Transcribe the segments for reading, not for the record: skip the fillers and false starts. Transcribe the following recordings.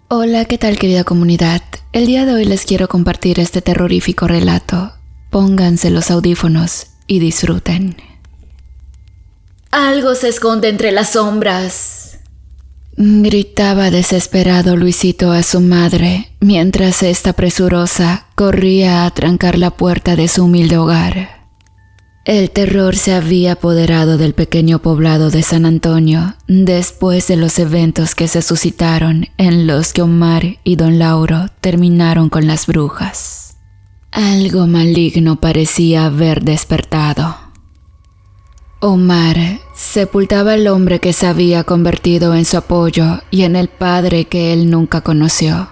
Hola, ¿qué tal querida comunidad? El día de hoy les quiero compartir este terrorífico relato. Pónganse los audífonos y disfruten. Algo se esconde entre las sombras, gritaba desesperado Luisito a su madre, mientras esta presurosa corría a trancar la puerta de su humilde hogar. El terror se había apoderado del pequeño poblado de San Antonio después de los eventos que se suscitaron en los que Omar y Don Lauro terminaron con las brujas. Algo maligno parecía haber despertado. Omar sepultaba al hombre que se había convertido en su apoyo y en el padre que él nunca conoció.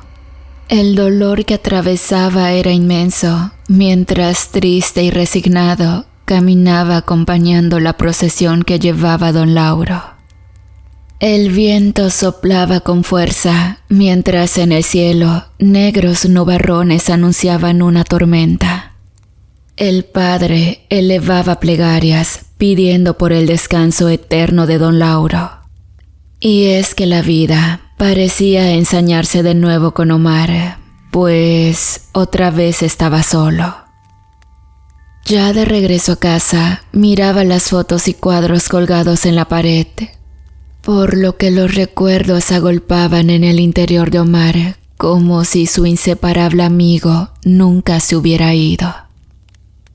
El dolor que atravesaba era inmenso, mientras triste y resignado caminaba acompañando la procesión que llevaba Don Lauro. El viento soplaba con fuerza, mientras en el cielo negros nubarrones anunciaban una tormenta. El padre elevaba plegarias pidiendo por el descanso eterno de Don Lauro. Y es que la vida parecía ensañarse de nuevo con Omar, pues otra vez estaba solo. Ya de regreso a casa, miraba las fotos y cuadros colgados en la pared, por lo que los recuerdos agolpaban en el interior de Omar como si su inseparable amigo nunca se hubiera ido.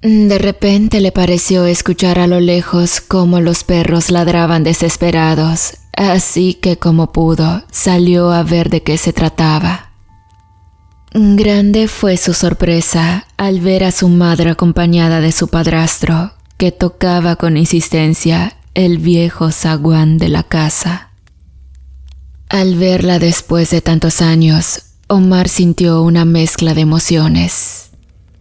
De repente le pareció escuchar a lo lejos cómo los perros ladraban desesperados, así que como pudo, salió a ver de qué se trataba. Grande fue su sorpresa al ver a su madre acompañada de su padrastro, que tocaba con insistencia el viejo zaguán de la casa. Al verla después de tantos años, Omar sintió una mezcla de emociones,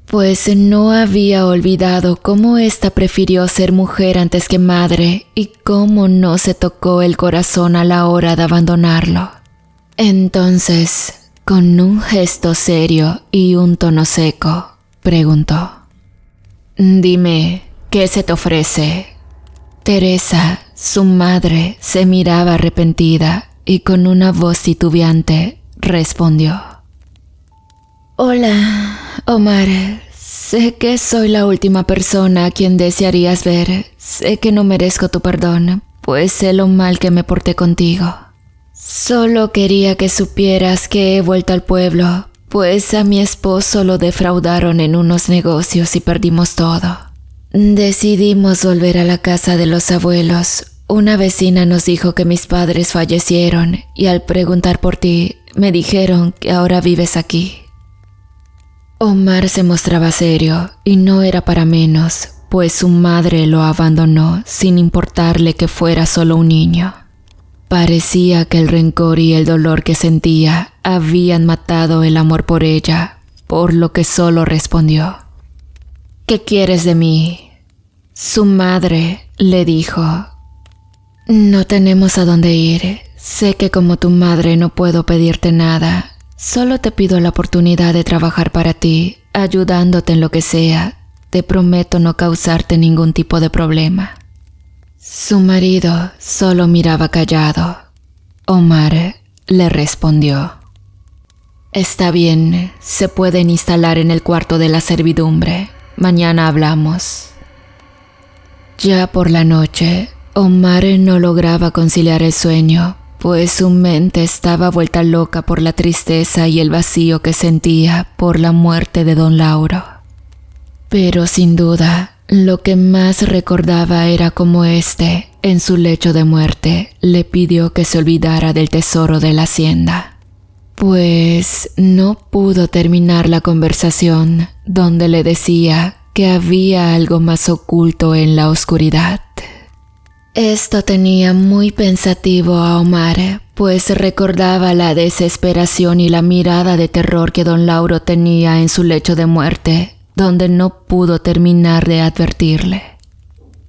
pues no había olvidado cómo ésta prefirió ser mujer antes que madre y cómo no se tocó el corazón a la hora de abandonarlo. Entonces, con un gesto serio y un tono seco, preguntó: «Dime, ¿qué se te ofrece?» Teresa, su madre, se miraba arrepentida y con una voz titubeante respondió: «Hola, Omar, sé que soy la última persona a quien desearías ver. Sé que no merezco tu perdón, pues sé lo mal que me porté contigo. Solo quería que supieras que he vuelto al pueblo, pues a mi esposo lo defraudaron en unos negocios y perdimos todo. Decidimos volver a la casa de los abuelos. Una vecina nos dijo que mis padres fallecieron y al preguntar por ti, me dijeron que ahora vives aquí». Omar se mostraba serio y no era para menos, pues su madre lo abandonó sin importarle que fuera solo un niño. Parecía que el rencor y el dolor que sentía habían matado el amor por ella, por lo que solo respondió: «¿Qué quieres de mí?». Su madre le dijo: «No tenemos a dónde ir. Sé que como tu madre no puedo pedirte nada. Solo te pido la oportunidad de trabajar para ti, ayudándote en lo que sea. Te prometo no causarte ningún tipo de problema». Su marido solo miraba callado. Omar le respondió: «Está bien, se pueden instalar en el cuarto de la servidumbre. Mañana hablamos». Ya por la noche, Omar no lograba conciliar el sueño, pues su mente estaba vuelta loca por la tristeza y el vacío que sentía por la muerte de Don Lauro. Pero sin duda, lo que más recordaba era cómo éste, en su lecho de muerte, le pidió que se olvidara del tesoro de la hacienda, pues no pudo terminar la conversación donde le decía que había algo más oculto en la oscuridad. Esto tenía muy pensativo a Omar, pues recordaba la desesperación y la mirada de terror que Don Lauro tenía en su lecho de muerte, donde no pudo terminar de advertirle.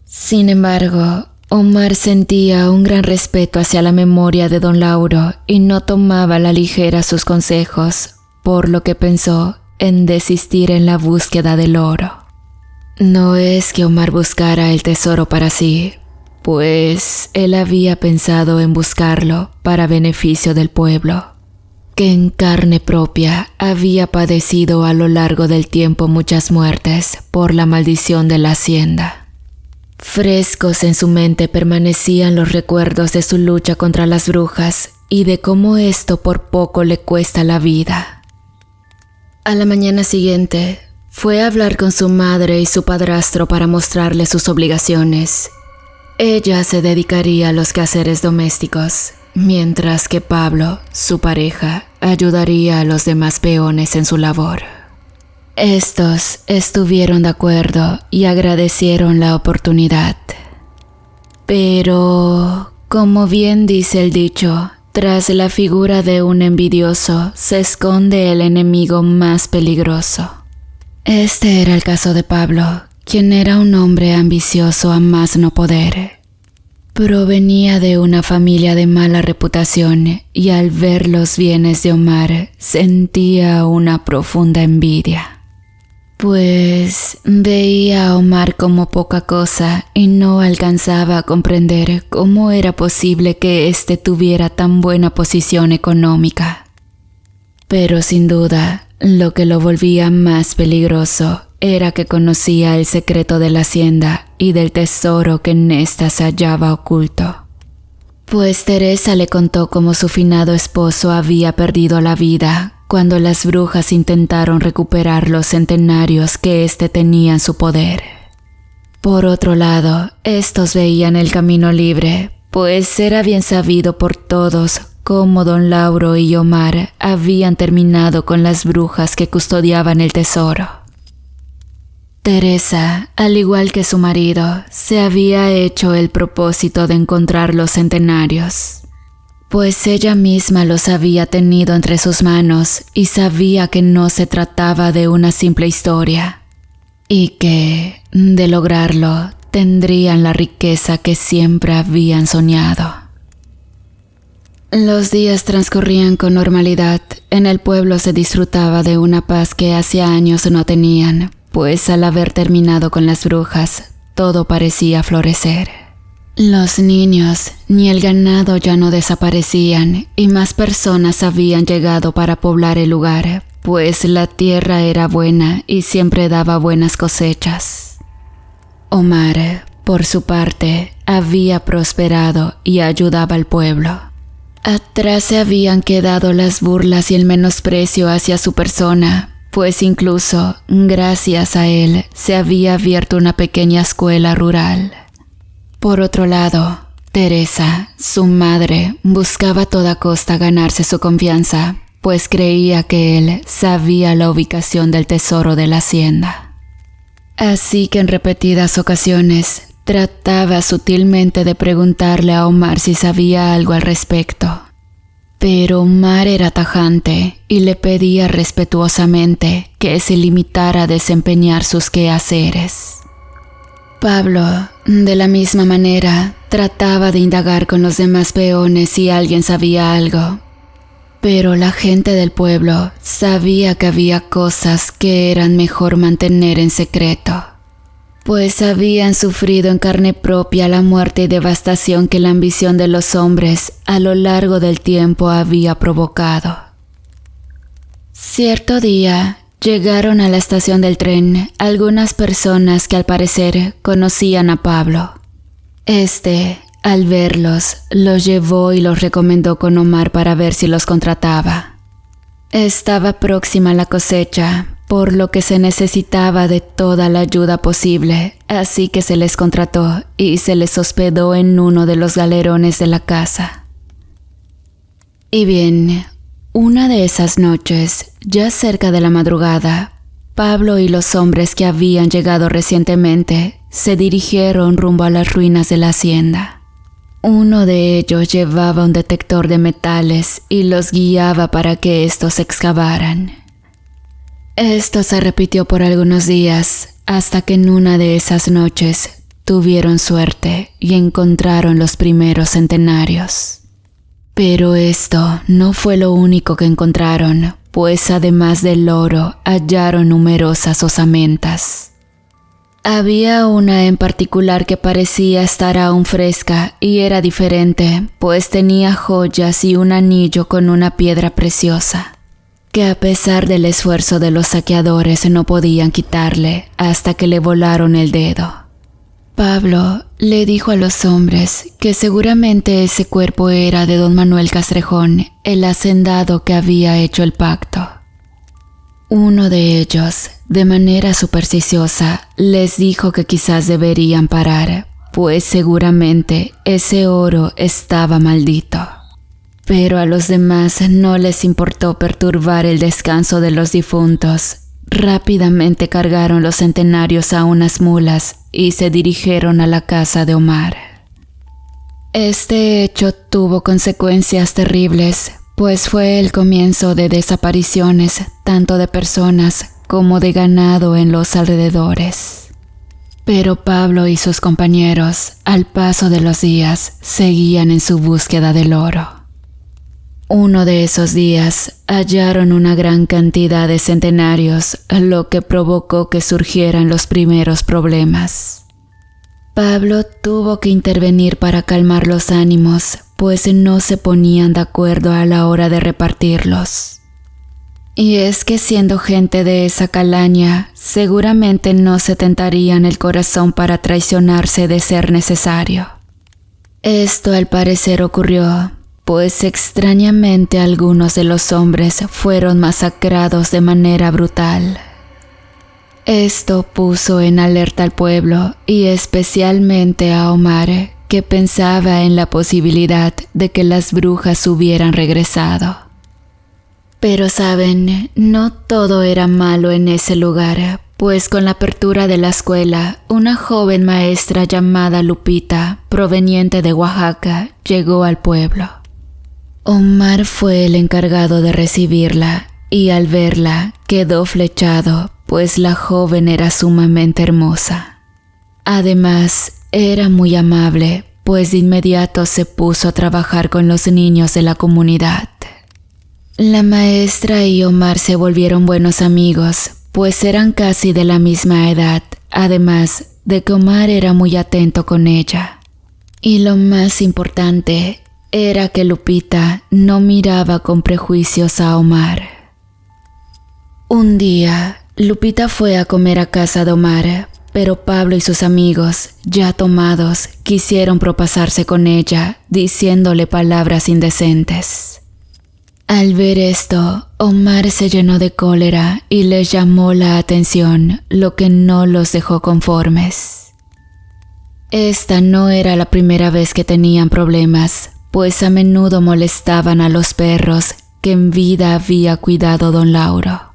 Sin embargo, Omar sentía un gran respeto hacia la memoria de Don Lauro y no tomaba a la ligera sus consejos, por lo que pensó en desistir en la búsqueda del oro. No es que Omar buscara el tesoro para sí, pues él había pensado en buscarlo para beneficio del pueblo. que en carne propia había padecido a lo largo del tiempo muchas muertes por la maldición de la hacienda. Frescos en su mente permanecían los recuerdos de su lucha contra las brujas y de cómo esto por poco le cuesta la vida. A la mañana siguiente, fue a hablar con su madre y su padrastro para mostrarle sus obligaciones. Ella se dedicaría a los quehaceres domésticos, mientras que Pablo, su pareja, ayudaría a los demás peones en su labor. Estos estuvieron de acuerdo y agradecieron la oportunidad. Pero, como bien dice el dicho, tras la figura de un envidioso se esconde el enemigo más peligroso. Este era el caso de Pablo, quien era un hombre ambicioso a más no poder. Provenía de una familia de mala reputación y al ver los bienes de Omar sentía una profunda envidia. Pues veía a Omar como poca cosa y no alcanzaba a comprender cómo era posible que éste tuviera tan buena posición económica. Pero sin duda, lo que lo volvía más peligroso era que conocía el secreto de la hacienda y del tesoro que en ésta se hallaba oculto. Pues Teresa le contó cómo su finado esposo había perdido la vida cuando las brujas intentaron recuperar los centenarios que éste tenía en su poder. Por otro lado, estos veían el camino libre, pues era bien sabido por todos cómo don Lauro y Omar habían terminado con las brujas que custodiaban el tesoro. Teresa, al igual que su marido, se había hecho el propósito de encontrar los centenarios, pues ella misma los había tenido entre sus manos y sabía que no se trataba de una simple historia, y que, de lograrlo, tendrían la riqueza que siempre habían soñado. Los días transcurrían con normalidad. En el pueblo se disfrutaba de una paz que hacía años no tenían, pues al haber terminado con las brujas, todo parecía florecer. Los niños ni el ganado ya no desaparecían y más personas habían llegado para poblar el lugar, pues la tierra era buena y siempre daba buenas cosechas. Omar, por su parte, había prosperado y ayudaba al pueblo. Atrás se habían quedado las burlas y el menosprecio hacia su persona, pues incluso, gracias a él, se había abierto una pequeña escuela rural. Por otro lado, Teresa, su madre, buscaba a toda costa ganarse su confianza, pues creía que él sabía la ubicación del tesoro de la hacienda. Así que en repetidas ocasiones trataba sutilmente de preguntarle a Omar si sabía algo al respecto. Pero Omar era tajante y le pedía respetuosamente que se limitara a desempeñar sus quehaceres. Pablo, de la misma manera, trataba de indagar con los demás peones si alguien sabía algo. Pero la gente del pueblo sabía que había cosas que eran mejor mantener en secreto, pues habían sufrido en carne propia la muerte y devastación que la ambición de los hombres a lo largo del tiempo había provocado. Cierto día, llegaron a la estación del tren algunas personas que al parecer conocían a Pablo. Al verlos, los llevó y los recomendó con Omar para ver si los contrataba. Estaba próxima la cosecha, por lo que se necesitaba de toda la ayuda posible, así que se les contrató y se les hospedó en uno de los galerones de la casa. Y bien, una de esas noches, ya cerca de la madrugada, Pablo y los hombres que habían llegado recientemente se dirigieron rumbo a las ruinas de la hacienda. Uno de ellos llevaba un detector de metales y los guiaba para que estos excavaran. Esto se repitió por algunos días, hasta que en una de esas noches tuvieron suerte y encontraron los primeros centenarios. Pero esto no fue lo único que encontraron, pues además del oro hallaron numerosas osamentas. Había una en particular que parecía estar aún fresca y era diferente, pues tenía joyas y un anillo con una piedra preciosa, que a pesar del esfuerzo de los saqueadores no podían quitarle hasta que le volaron el dedo. Pablo le dijo a los hombres que seguramente ese cuerpo era de don Manuel Castrejón, el hacendado que había hecho el pacto. Uno de ellos, de manera supersticiosa, les dijo que quizás deberían parar, pues seguramente ese oro estaba maldito. Pero a los demás no les importó perturbar el descanso de los difuntos. Rápidamente cargaron los centenarios a unas mulas y se dirigieron a la casa de Omar. Este hecho tuvo consecuencias terribles, pues fue el comienzo de desapariciones tanto de personas como de ganado en los alrededores. Pero Pablo y sus compañeros, al paso de los días, seguían en su búsqueda del oro. Uno de esos días hallaron una gran cantidad de centenarios, lo que provocó que surgieran los primeros problemas. Pablo tuvo que intervenir para calmar los ánimos, pues no se ponían de acuerdo a la hora de repartirlos. Y es que siendo gente de esa calaña, seguramente no se tentarían el corazón para traicionarse de ser necesario. Esto al parecer ocurrió, pues extrañamente algunos de los hombres fueron masacrados de manera brutal. Esto puso en alerta al pueblo y especialmente a Omar, que pensaba en la posibilidad de que las brujas hubieran regresado. Pero saben, no todo era malo en ese lugar, pues con la apertura de la escuela, una joven maestra llamada Lupita, proveniente de Oaxaca, llegó al pueblo. Omar fue el encargado de recibirla y al verla quedó flechado, pues la joven era sumamente hermosa. Además, era muy amable, pues de inmediato se puso a trabajar con los niños de la comunidad. La maestra y Omar se volvieron buenos amigos, pues eran casi de la misma edad, además de que Omar era muy atento con ella. Y lo más importante era que Lupita no miraba con prejuicios a Omar. Un día, Lupita fue a comer a casa de Omar, pero Pablo y sus amigos, ya tomados, quisieron propasarse con ella, diciéndole palabras indecentes. Al ver esto, Omar se llenó de cólera y les llamó la atención, lo que no los dejó conformes. Esta no era la primera vez que tenían problemas, pues a menudo molestaban a los perros que en vida había cuidado don Lauro.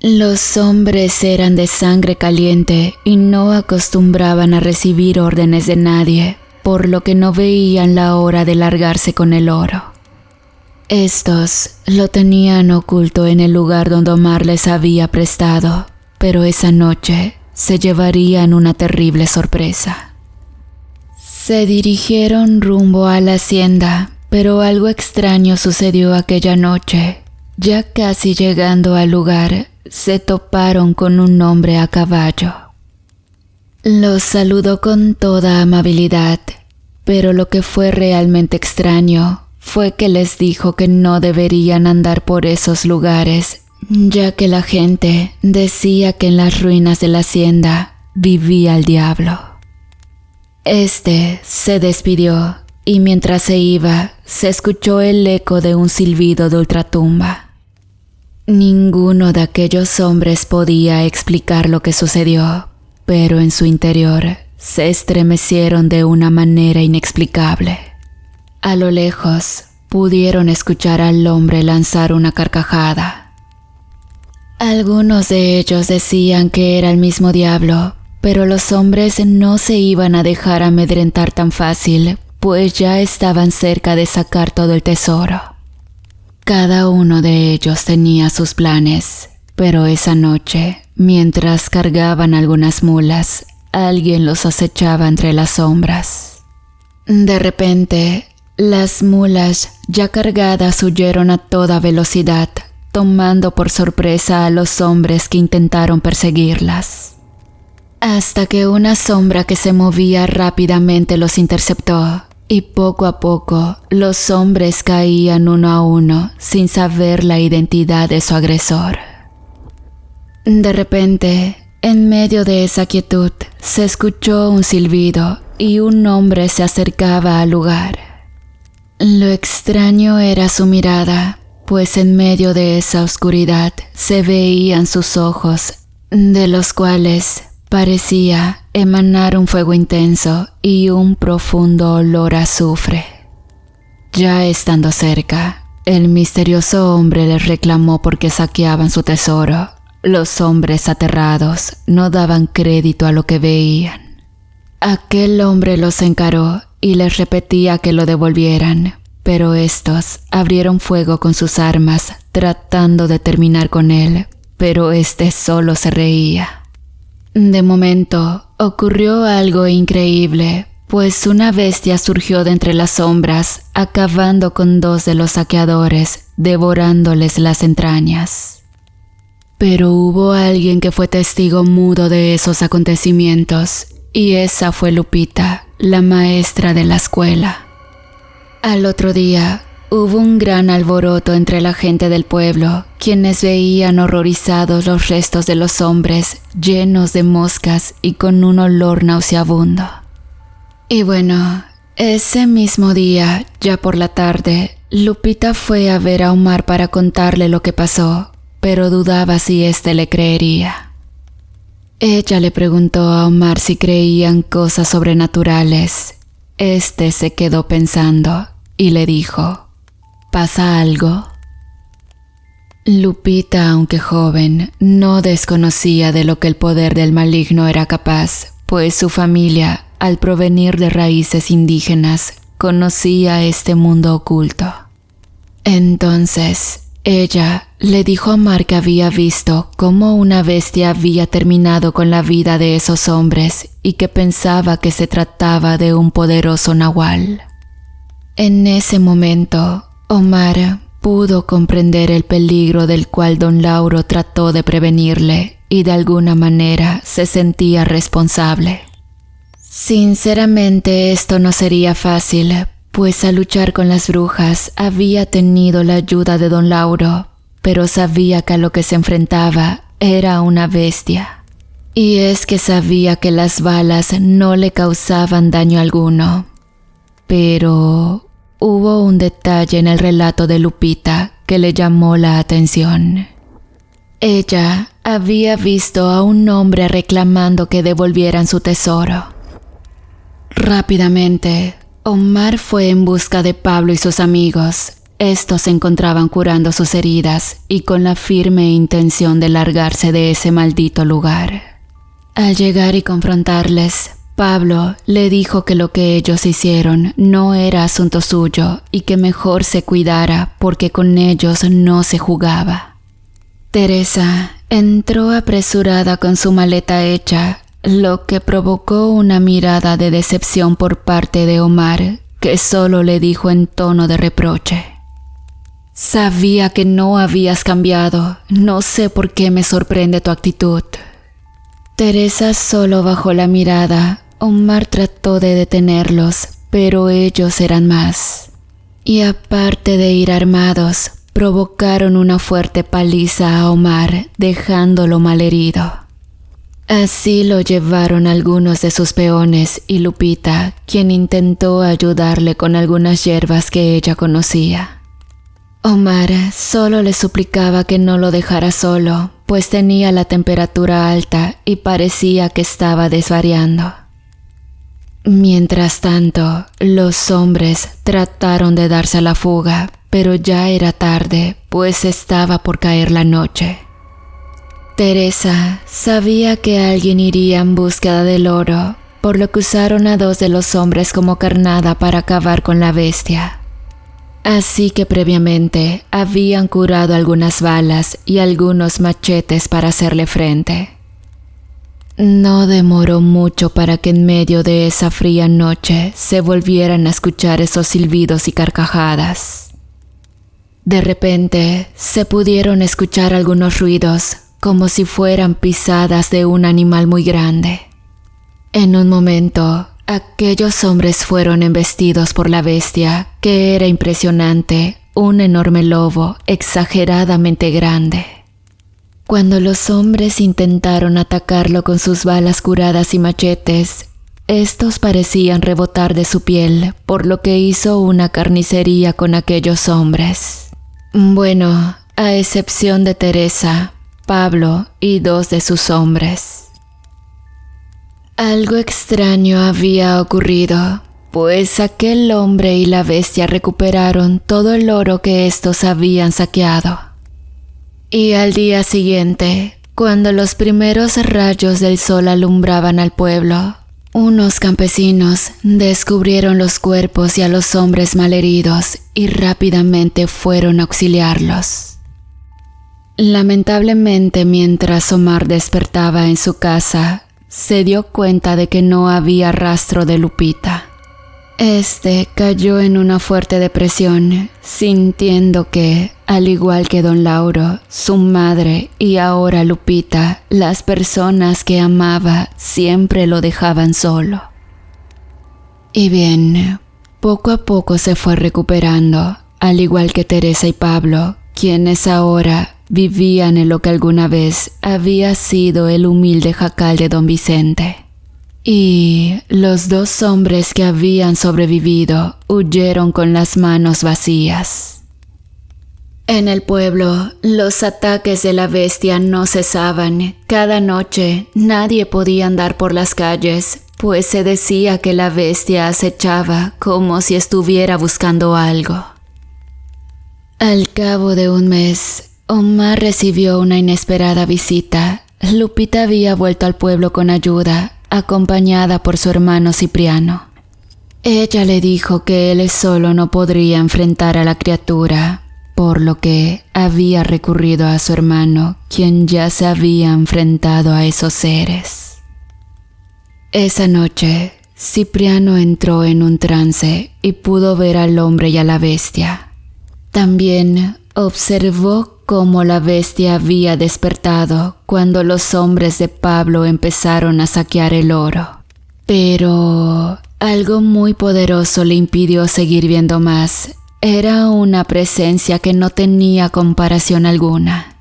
Los hombres eran de sangre caliente y no acostumbraban a recibir órdenes de nadie, por lo que no veían la hora de largarse con el oro. Estos lo tenían oculto en el lugar donde Omar les había prestado, pero esa noche se llevarían una terrible sorpresa. Se dirigieron rumbo a la hacienda, pero algo extraño sucedió aquella noche. Ya casi llegando al lugar, se toparon con un hombre a caballo. Los saludó con toda amabilidad, pero lo que fue realmente extraño fue que les dijo que no deberían andar por esos lugares, ya que la gente decía que en las ruinas de la hacienda vivía el diablo. Este se despidió y mientras se iba, se escuchó el eco de un silbido de ultratumba. Ninguno de aquellos hombres podía explicar lo que sucedió, pero en su interior se estremecieron de una manera inexplicable. A lo lejos, pudieron escuchar al hombre lanzar una carcajada. Algunos de ellos decían que era el mismo diablo, pero los hombres no se iban a dejar amedrentar tan fácil, pues ya estaban cerca de sacar todo el tesoro. Cada uno de ellos tenía sus planes, pero esa noche, mientras cargaban algunas mulas, alguien los acechaba entre las sombras. De repente, las mulas ya cargadas huyeron a toda velocidad, tomando por sorpresa a los hombres que intentaron perseguirlas. hasta que una sombra que se movía rápidamente los interceptó, y poco a poco los hombres caían uno a uno sin saber la identidad de su agresor. De repente, en medio de esa quietud, se escuchó un silbido y un hombre se acercaba al lugar. Lo extraño era su mirada, pues en medio de esa oscuridad se veían sus ojos, de los cuales parecía emanar un fuego intenso y un profundo olor a azufre. Ya estando cerca, el misterioso hombre les reclamó porque saqueaban su tesoro. Los hombres aterrados no daban crédito a lo que veían. Aquel hombre los encaró y les repetía que lo devolvieran, pero estos abrieron fuego con sus armas tratando de terminar con él, pero este solo se reía. De momento ocurrió algo increíble, pues una bestia surgió de entre las sombras, acabando con 2 de los saqueadores, devorándoles las entrañas. Pero hubo alguien que fue testigo mudo de esos acontecimientos, y esa fue Lupita, la maestra de la escuela. Al otro día, hubo un gran alboroto entre la gente del pueblo, quienes veían horrorizados los restos de los hombres, llenos de moscas y con un olor nauseabundo. Y bueno, ese mismo día, ya por la tarde, Lupita fue a ver a Omar para contarle lo que pasó, pero dudaba si éste le creería. Ella le preguntó a Omar si creían cosas sobrenaturales. Este se quedó pensando y le dijo: ¿pasa algo? Lupita, aunque joven, no desconocía de lo que el poder del maligno era capaz, pues su familia, al provenir de raíces indígenas, conocía este mundo oculto. Entonces, ella le dijo a Omar que había visto cómo una bestia había terminado con la vida de esos hombres y que pensaba que se trataba de un poderoso nahual. En ese momento, Omar pudo comprender el peligro del cual don Lauro trató de prevenirle y de alguna manera se sentía responsable. Sinceramente, esto no sería fácil, pues al luchar con las brujas había tenido la ayuda de don Lauro, pero sabía que a lo que se enfrentaba era una bestia. Y es que sabía que las balas no le causaban daño alguno. Pero hubo un detalle en el relato de Lupita que le llamó la atención. Ella había visto a un hombre reclamando que devolvieran su tesoro. Rápidamente, Omar fue en busca de Pablo y sus amigos. Estos se encontraban curando sus heridas y con la firme intención de largarse de ese maldito lugar. Al llegar y confrontarles, Pablo le dijo que lo que ellos hicieron no era asunto suyo y que mejor se cuidara porque con ellos no se jugaba. Teresa entró apresurada con su maleta hecha, lo que provocó una mirada de decepción por parte de Omar, que solo le dijo en tono de reproche: «Sabía que no habías cambiado, no sé por qué me sorprende tu actitud». Teresa solo bajó la mirada. Omar trató de detenerlos, pero ellos eran más. Y aparte de ir armados, provocaron una fuerte paliza a Omar, dejándolo malherido. Así lo llevaron algunos de sus peones y Lupita, quien intentó ayudarle con algunas hierbas que ella conocía. Omar solo le suplicaba que no lo dejara solo, pues tenía la temperatura alta y parecía que estaba desvariando. Mientras tanto, los hombres trataron de darse a la fuga, pero ya era tarde, pues estaba por caer la noche. Teresa sabía que alguien iría en búsqueda del oro, por lo que usaron a 2 de los hombres como carnada para acabar con la bestia. Así que previamente habían curado algunas balas y algunos machetes para hacerle frente. No demoró mucho para que en medio de esa fría noche se volvieran a escuchar esos silbidos y carcajadas. De repente se pudieron escuchar algunos ruidos, como si fueran pisadas de un animal muy grande. En un momento, aquellos hombres fueron embestidos por la bestia, que era impresionante, un enorme lobo exageradamente grande. Cuando los hombres intentaron atacarlo con sus balas curadas y machetes, estos parecían rebotar de su piel, por lo que hizo una carnicería con aquellos hombres. Bueno, a excepción de Teresa, Pablo y 2 de sus hombres. Algo extraño había ocurrido, pues aquel hombre y la bestia recuperaron todo el oro que estos habían saqueado. Y al día siguiente, cuando los primeros rayos del sol alumbraban al pueblo, unos campesinos descubrieron los cuerpos y a los hombres malheridos y rápidamente fueron a auxiliarlos. Lamentablemente, mientras Omar despertaba en su casa, se dio cuenta de que no había rastro de Lupita. Este cayó en una fuerte depresión, sintiendo que, al igual que don Lauro, su madre y ahora Lupita, las personas que amaba siempre lo dejaban solo. Y bien, poco a poco se fue recuperando, al igual que Teresa y Pablo, quienes ahora vivían en lo que alguna vez había sido el humilde jacal de don Vicente. Y los 2 hombres que habían sobrevivido huyeron con las manos vacías. En el pueblo, los ataques de la bestia no cesaban. Cada noche nadie podía andar por las calles, pues se decía que la bestia acechaba como si estuviera buscando algo. Al cabo de un mes, Omar recibió una inesperada visita. Lupita había vuelto al pueblo con ayuda, acompañada por su hermano Cipriano. Ella le dijo que él solo no podría enfrentar a la criatura, por lo que había recurrido a su hermano, quien ya se había enfrentado a esos seres. Esa noche, Cipriano entró en un trance y pudo ver al hombre y a la bestia. También observó cómo la bestia había despertado cuando los hombres de Pablo empezaron a saquear el oro. Pero algo muy poderoso le impidió seguir viendo más. Era una presencia que no tenía comparación alguna.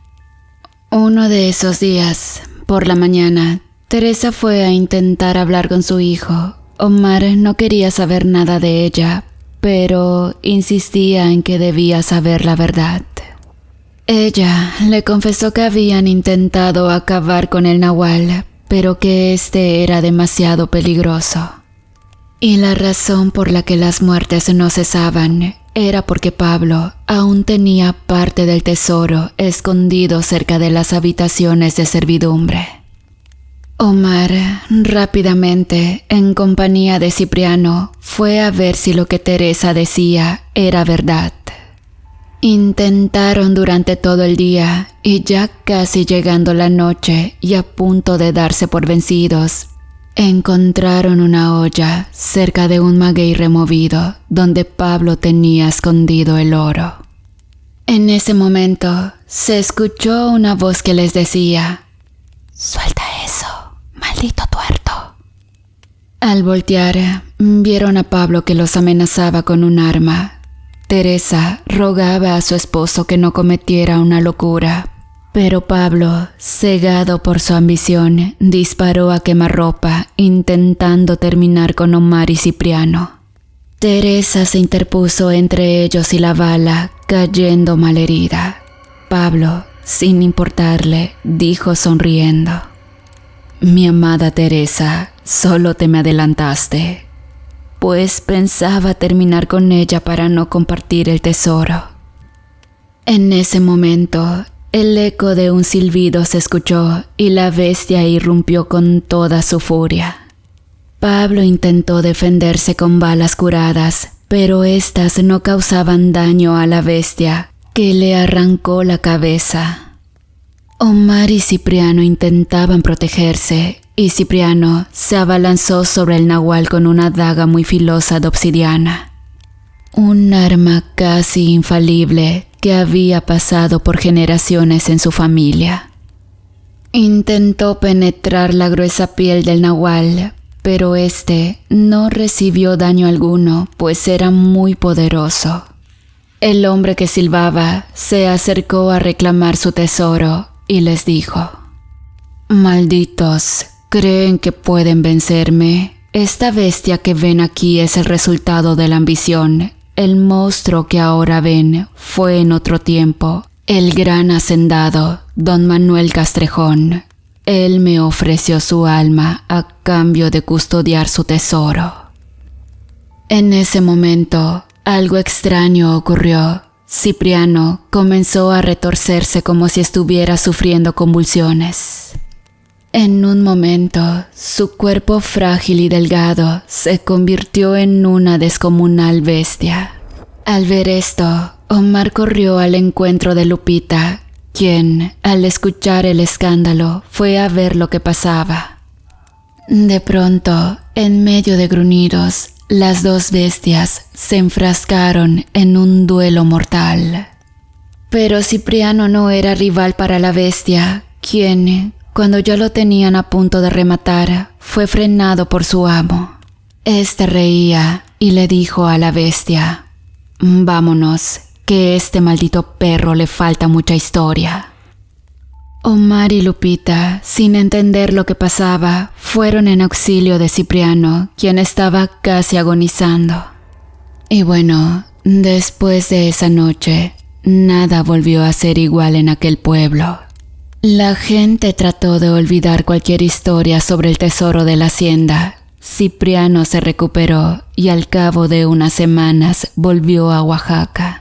Uno de esos días, por la mañana, Teresa fue a intentar hablar con su hijo. Omar no quería saber nada de ella, pero insistía en que debía saber la verdad. Ella le confesó que habían intentado acabar con el nahual, pero que este era demasiado peligroso. Y la razón por la que las muertes no cesaban era porque Pablo aún tenía parte del tesoro escondido cerca de las habitaciones de servidumbre. Omar, rápidamente, en compañía de Cipriano, fue a ver si lo que Teresa decía era verdad. Intentaron durante todo el día y ya casi llegando la noche y a punto de darse por vencidos, encontraron una olla cerca de un maguey removido donde Pablo tenía escondido el oro. En ese momento se escuchó una voz que les decía: «Suelta eso, maldito tuerto». Al voltear, vieron a Pablo que los amenazaba con un arma. Teresa rogaba a su esposo que no cometiera una locura, pero Pablo, cegado por su ambición, disparó a quemarropa, intentando terminar con Omar y Cipriano. Teresa se interpuso entre ellos y la bala, cayendo malherida. Pablo, sin importarle, dijo sonriendo: «Mi amada Teresa, solo te me adelantaste, pues pensaba terminar con ella para no compartir el tesoro». En ese momento, el eco de un silbido se escuchó y la bestia irrumpió con toda su furia. Pablo intentó defenderse con balas curadas, pero éstas no causaban daño a la bestia, que le arrancó la cabeza. Omar y Cipriano intentaban protegerse, y Cipriano se abalanzó sobre el nahual con una daga muy filosa de obsidiana. Un arma casi infalible que había pasado por generaciones en su familia. Intentó penetrar la gruesa piel del nahual, pero este no recibió daño alguno, pues era muy poderoso. El hombre que silbaba se acercó a reclamar su tesoro y les dijo: «Malditos, ¿creen que pueden vencerme? Esta bestia que ven aquí es el resultado de la ambición. El monstruo que ahora ven fue en otro tiempo el gran hacendado, don Manuel Castrejón. Él me ofreció su alma a cambio de custodiar su tesoro». En ese momento, algo extraño ocurrió. Cipriano comenzó a retorcerse como si estuviera sufriendo convulsiones. En un momento, su cuerpo frágil y delgado se convirtió en una descomunal bestia. Al ver esto, Omar corrió al encuentro de Lupita, quien, al escuchar el escándalo, fue a ver lo que pasaba. De pronto, en medio de gruñidos, las dos bestias se enfrascaron en un duelo mortal. Pero Cipriano no era rival para la bestia, quien, cuando ya lo tenían a punto de rematar, fue frenado por su amo. Este reía y le dijo a la bestia: «Vámonos, que este maldito perro le falta mucha historia». Omar y Lupita, sin entender lo que pasaba, fueron en auxilio de Cipriano, quien estaba casi agonizando. Y bueno, después de esa noche, nada volvió a ser igual en aquel pueblo. La gente trató de olvidar cualquier historia sobre el tesoro de la hacienda. Cipriano se recuperó y al cabo de unas semanas volvió a Oaxaca.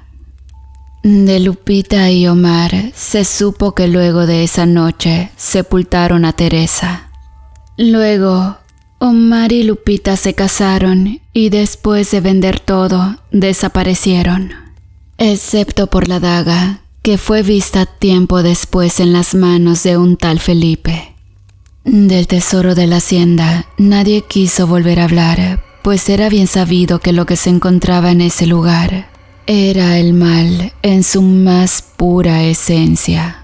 De Lupita y Omar se supo que luego de esa noche sepultaron a Teresa. Luego, Omar y Lupita se casaron y después de vender todo, desaparecieron. Excepto por la daga, que fue vista tiempo después en las manos de un tal Felipe. Del tesoro de la hacienda nadie quiso volver a hablar, pues era bien sabido que lo que se encontraba en ese lugar era el mal en su más pura esencia.